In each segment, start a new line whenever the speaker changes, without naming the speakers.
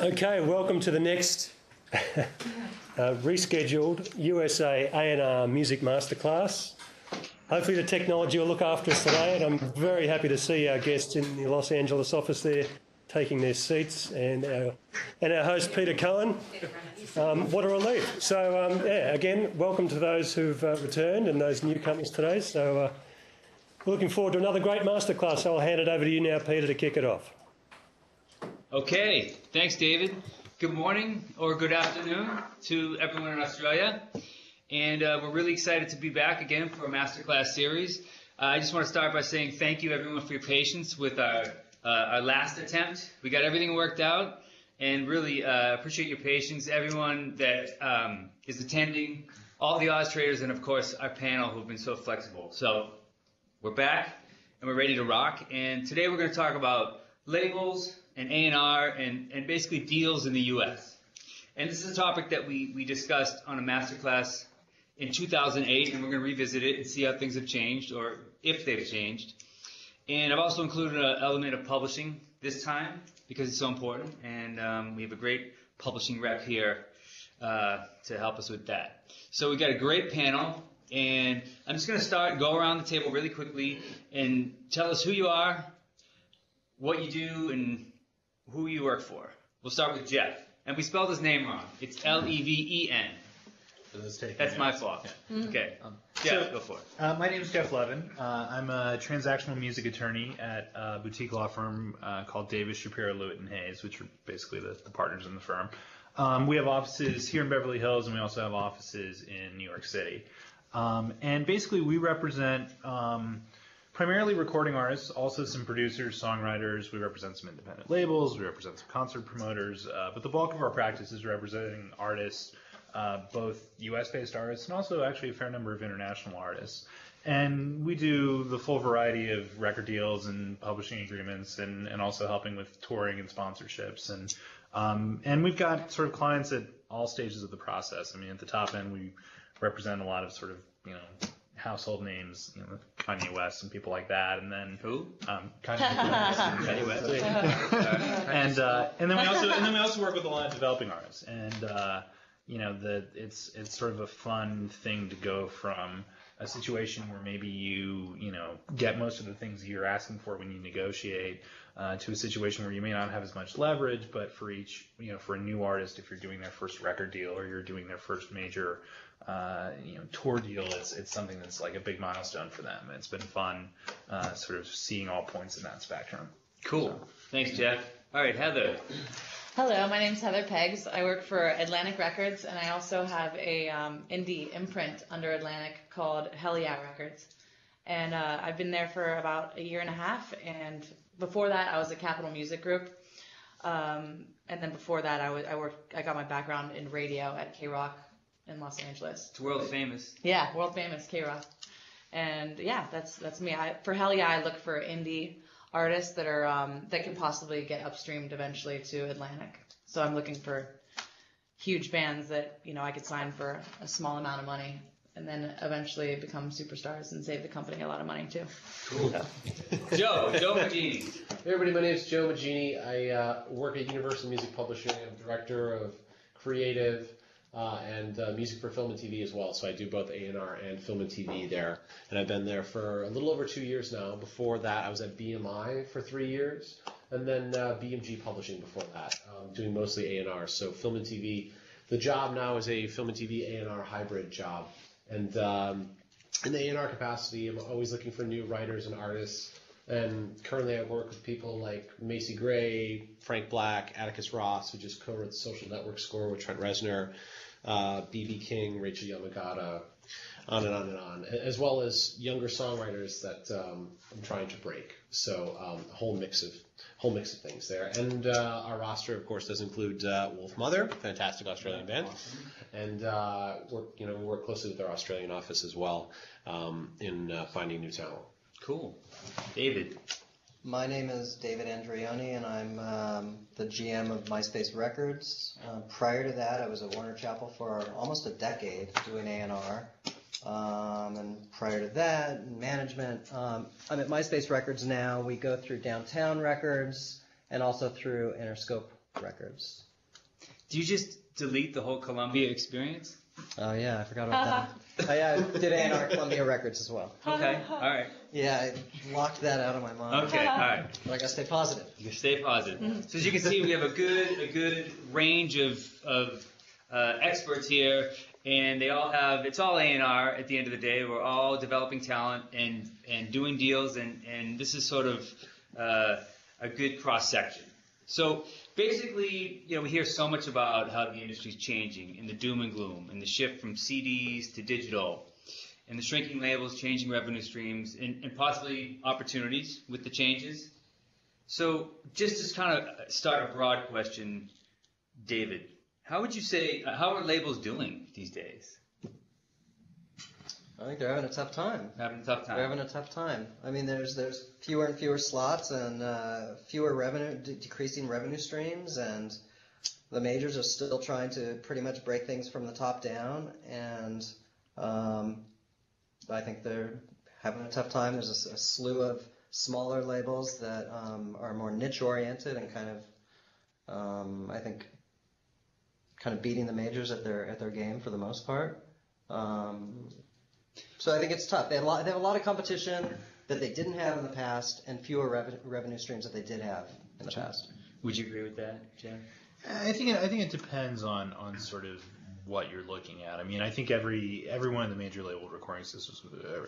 Okay, welcome to the next rescheduled USA A&R Music Masterclass. Hopefully the technology will look after us today, and I'm very happy to see our guests in the Los Angeles office there taking their seats, and our host Peter Cohen. What a relief. So, again, welcome to those who've returned and those newcomers today. So we're looking forward to another great masterclass. So I'll hand it over to you now, Peter, to kick it off.
Okay, thanks, David. Good morning or good afternoon to everyone in Australia. And we're really excited to be back again for a masterclass series. I just want to start by saying thank you, everyone, for your patience with our last attempt. We got everything worked out, and really appreciate your patience. Everyone that is attending, all the Oz traders, and of course our panel who've been so flexible. So we're back and we're ready to rock. And today we're going to talk about labels and A&R and basically deals in the U.S. And this is a topic that we discussed on a masterclass in 2008, and we're going to revisit it and see how things have changed, or if they've changed. And I've also included an element of publishing this time because it's so important, and we have a great publishing rep here to help us with that. So we've got a great panel, and I'm just going to go around the table really quickly and tell us who you are, what you do, and who you work for. We'll start with Jeff. And we spelled his name wrong. It's L-E-V-E-N. That's my fault. Yeah. Okay. Jeff, go for it.
My name is Jeff Levin. I'm a transactional music attorney at a boutique law firm called Davis, Shapiro, Lewitt & Hayes, which are basically the partners in the firm. We have offices here in Beverly Hills, and we also have offices in New York City. And basically we represent primarily recording artists, also some producers, songwriters. We represent some independent labels. We represent some concert promoters. But the bulk of our practice is representing artists, both U.S.-based artists and also actually a fair number of international artists. And we do the full variety of record deals and publishing agreements, and also helping with touring and sponsorships. And we've got sort of clients at all stages of the process. I mean, at the top end, we represent a lot of sort of, household names, Kanye West and people like that, and then Kanye West, and then we also work with a lot of developing artists, and it's sort of a fun thing to go from a situation where maybe you get most of the things you're asking for when you negotiate to a situation where you may not have as much leverage, but for each for a new artist, if you're doing their first record deal or you're doing their first major tour deal, it's something that's like a big milestone for them. It's been fun sort of seeing all points in that spectrum.
Cool. So. Thanks, Jeff. All right, Heather.
Hello, my name's Heather Peggs. I work for Atlantic Records, and I also have a indie imprint under Atlantic called Hell Yeah Records. And I've been there for about a year and a half, and before that I was at Capitol Music Group. And then before that I got my background in radio at K-Rock in Los Angeles.
It's world famous.
Yeah, world famous K-Rock. And yeah, that's me. For Hell Yeah, I look for indie artists that are that can possibly get upstreamed eventually to Atlantic. So I'm looking for huge bands that I could sign for a small amount of money, and then eventually become superstars and save the company a lot of money too.
Cool. So. Joe Magini.
Hey everybody, my name is Joe Magini. I work at Universal Music Publishing. I'm director of creative and music for film and TV as well. So I do both A&R and film and TV there. And I've been there for a little over 2 years now. Before that, I was at BMI for 3 years, and then BMG Publishing before that, doing mostly A&R. So film and TV. The job now is a film and TV A&R hybrid job. And in the A&R capacity, I'm always looking for new writers and artists. And currently I work with people like Macy Gray, Frank Black, Atticus Ross, who just co-wrote the Social Network score with Trent Reznor, B.B. King, Rachel Yamagata, on and on and on, as well as younger songwriters that I'm trying to break. So a whole mix of things there. And our roster, of course, does include Wolf Mother, fantastic Australian band, and we work closely with our Australian office as well in finding new talent.
Cool. David.
My name is David Andreoni, and I'm the GM of MySpace Records. Prior to that, I was at Warner Chappell for almost a decade doing A&R. And prior to that, management. I'm at MySpace Records now. We go through Downtown Records and also through Interscope Records.
Do you just delete the whole Columbia experience?
Oh yeah, I forgot about that. I did A&R Columbia Records as well.
Okay, all right.
Yeah, I locked that out of my mind.
Okay, all right.
But I gotta stay positive.
You stay positive. So as you can see, we have a good range of experts here, and they all have, it's all A&R at the end of the day. We're all developing talent and doing deals, and this is sort of a good cross section. So basically, we hear so much about how the industry's changing and the doom and gloom and the shift from CDs to digital and the shrinking labels, changing revenue streams, and possibly opportunities with the changes. So just to kind of start a broad question, David, how would you say, how are labels doing these days?
I think they're having a tough time.
Having a tough time.
They're having a tough time. I mean, there's fewer and fewer slots and fewer revenue, decreasing revenue streams, and the majors are still trying to pretty much break things from the top down. And I think they're having a tough time. There's a slew of smaller labels that are more niche oriented and kind of, I think, kind of beating the majors at their game for the most part. So I think it's tough. They have a lot of competition that they didn't have in the past, and fewer revenue streams that they did have in the past.
Would you agree with that, Jeff?
I think it depends on sort of what you're looking at. I mean, I think every one of the major label recording systems,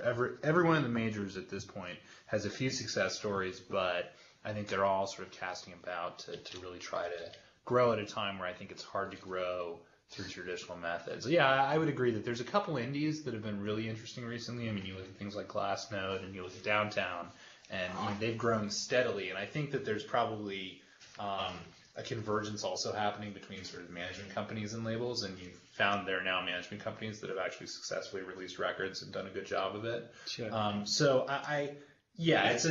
every one of the majors at this point has a few success stories, but I think they're all sort of casting about to really try to grow at a time where I think it's hard to grow through traditional methods. Yeah, I would agree that there's a couple indies that have been really interesting recently. I mean, you look at things like Glassnode and you look at Downtown, and they've grown steadily. And I think that there's probably a convergence also happening between sort of management companies and labels, and you've found there are now management companies that have actually successfully released records and done a good job of it.
Sure.
So yeah, it's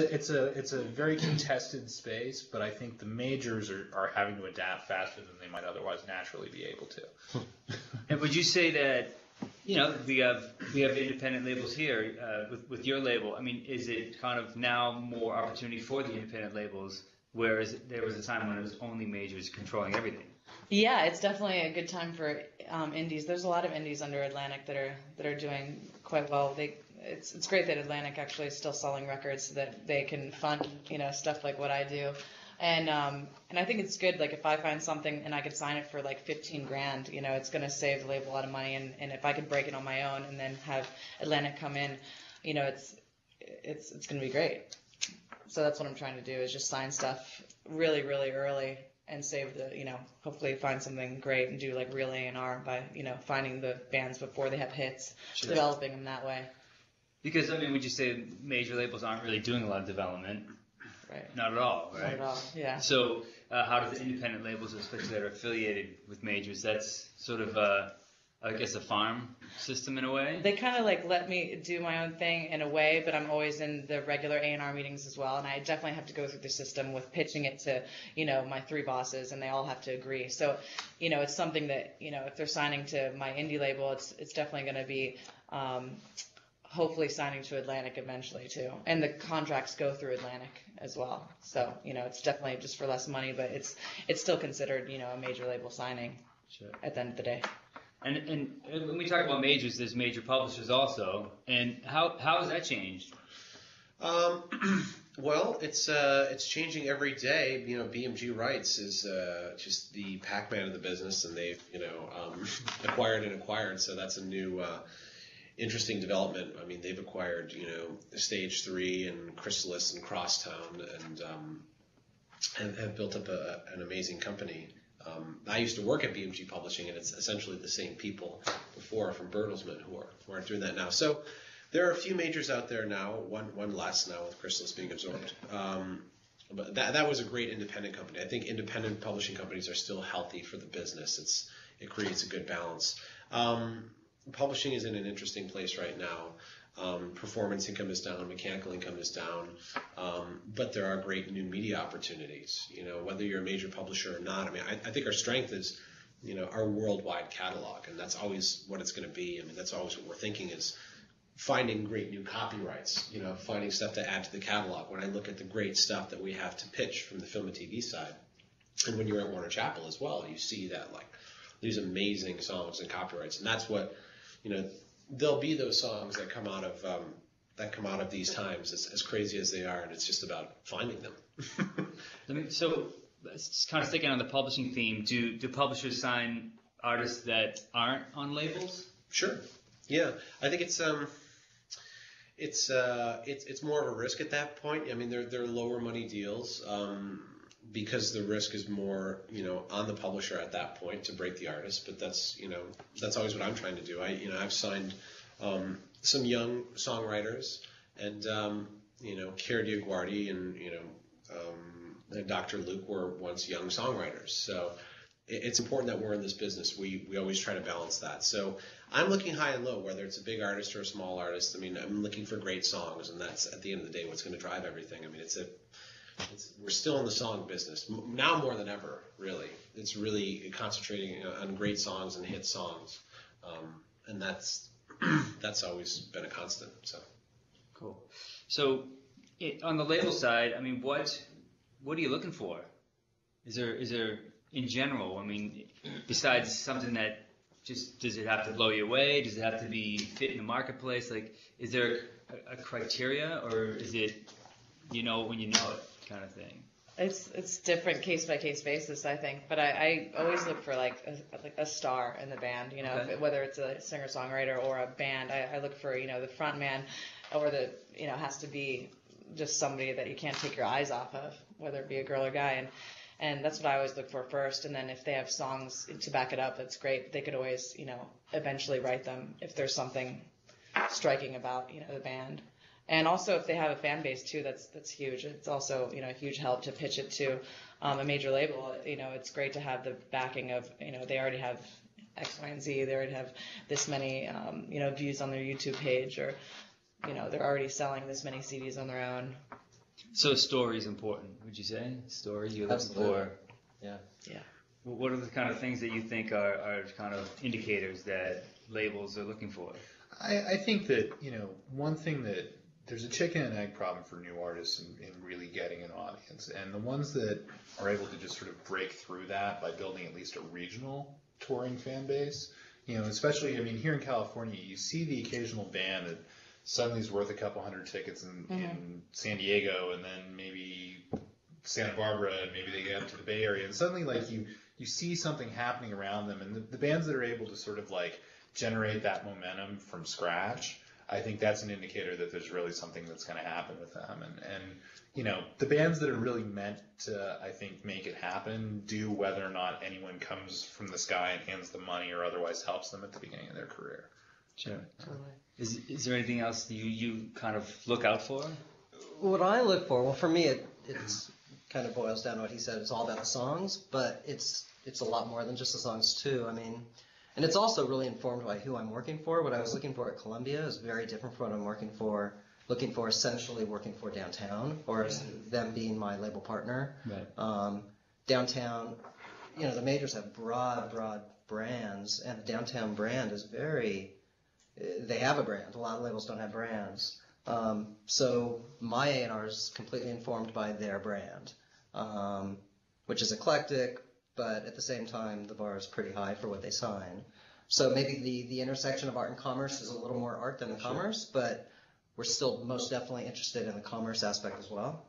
a very contested space, but I think the majors are having to adapt faster than they might otherwise naturally be able to.
And would you say that, we have independent labels here with your label? I mean, is it kind of now more opportunity for the independent labels, whereas there was a time when it was only majors controlling everything?
Yeah, it's definitely a good time for indies. There's a lot of indies under Atlantic that are doing quite well. It's great that Atlantic actually is still selling records so that they can fund stuff like what I do, and I think it's good. Like if I find something and I could sign it for like $15,000, it's going to save the label a lot of money, and if I could break it on my own and then have Atlantic come in, it's going to be great. So that's what I'm trying to do, is just sign stuff really, really early and save hopefully find something great and do like real A&R by, finding the bands before they have hits,
Sure.
Developing them that way.
Because, I mean, would you say major labels aren't really doing a lot of development?
Right.
Not at all, right?
Not at all, yeah.
So how do the independent labels, especially that are affiliated with majors, that's sort of, I guess, a farm system in a way?
They kind of like let me do my own thing in a way, but I'm always in the regular A&R meetings as well, and I definitely have to go through the system with pitching it to, my 3 bosses, and they all have to agree. So, it's something that, if they're signing to my indie label, it's definitely going to be hopefully signing to Atlantic eventually too. And the contracts go through Atlantic as well. So, it's definitely just for less money, but it's still considered, a major label signing.
Sure.
At the end of the day.
And when we talk about majors, there's major publishers also. And how has that changed?
Well, it's changing every day. BMG Rights is just the Pac-Man of the business, and they've acquired. So that's a new interesting development. I mean, they've acquired Stage 3 and Chrysalis and Crosstown, and have built up an amazing company. I used to work at BMG Publishing, and it's essentially the same people before from Bertelsmann who are doing that now. So there are a few majors out there now, one less now with Chrysalis being absorbed. But that was a great independent company. I think independent publishing companies are still healthy for the business. It creates a good balance. Publishing is in an interesting place right now. Performance income is down, mechanical income is down, but there are great new media opportunities. Whether you're a major publisher or not. I mean, I think our strength is, our worldwide catalog, and that's always what it's going to be. I mean, that's always what we're thinking is finding great new copyrights. Finding stuff to add to the catalog. When I look at the great stuff that we have to pitch from the film and TV side, And when you're at Warner Chappell as well, you see that like these amazing songs and copyrights, and that's what, there'll be those songs that come out of these times, as crazy as they are, and it's just about finding them.
So, kind of sticking on the publishing theme, do publishers sign artists that aren't on labels?
Sure. Yeah, I think it's more of a risk at that point. I mean, they're lower money deals because the risk is more, on the publisher at that point to break the artist. But that's always what I'm trying to do. I've signed some young songwriters, and Chiara Diaguardi and Dr. Luke were once young songwriters. So it's important that we're in this business. We always try to balance that. So I'm looking high and low, whether it's a big artist or a small artist. I mean, I'm looking for great songs, and that's at the end of the day what's going to drive everything. I mean, we're still in the song business now more than ever. Really, it's really concentrating on great songs and hit songs, and that's always been a constant. So
cool. So on the label side, I mean, what are you looking for? Is there in general? I mean, besides something that just, does it have to blow you away? Does it have to be fit in the marketplace? Like, is there a criteria, or is it when you know it kind of thing?
It's different case by case basis, I think. But I always look for like a star in the band.
Okay.
Whether it's a singer songwriter or a band, I look for the front man, or has to be just somebody that you can't take your eyes off of, whether it be a girl or guy. And that's what I always look for first. And then if they have songs to back it up, that's great. They could always, eventually write them if there's something striking about, the band. And also if they have a fan base too, that's huge. It's also, a huge help to pitch it to a major label. It's great to have the backing of, they already have X, Y, and Z. They already have this many, views on their YouTube page, or, they're already selling this many CDs on their own.
So story is important, would you say? Story you're looking for?
Yeah.
Yeah.
What are the kind of things that you think are kind of indicators that labels are looking for?
I think that, one thing that there's a chicken and egg problem for new artists in really getting an audience. And the ones that are able to just sort of break through that by building at least a regional touring fan base, especially, here in California, you see the occasional band that suddenly is worth a couple hundred tickets in San Diego, and then maybe Santa Barbara, and maybe they get up to the Bay Area, and suddenly you see something happening around them, and the bands that are able to sort of generate that momentum from scratch, I think that's an indicator that there's really something that's going to happen with them. And the bands that are really meant to, I think, make it happen do, whether or not anyone comes from the sky and hands them money or otherwise helps them at the beginning of their career.
Sure. Is there anything else you kind of look out for?
What I look for, well, for me, it's kind of boils down to what he said. It's all about the songs, but it's a lot more than just the songs too. And it's also really informed by who I'm working for. What I was looking for at Columbia is very different from what I'm looking for essentially working for Downtown, or them being my label partner.
Right.
Downtown, the majors have broad brands, and the Downtown brand is they have a brand. A lot of labels don't have brands. So my A&R is completely informed by their brand, which is eclectic, but at the same time, the bar is pretty high for what they sign. So maybe the intersection of art and commerce is a little more art than the commerce, but we're still most definitely interested in the commerce aspect as well.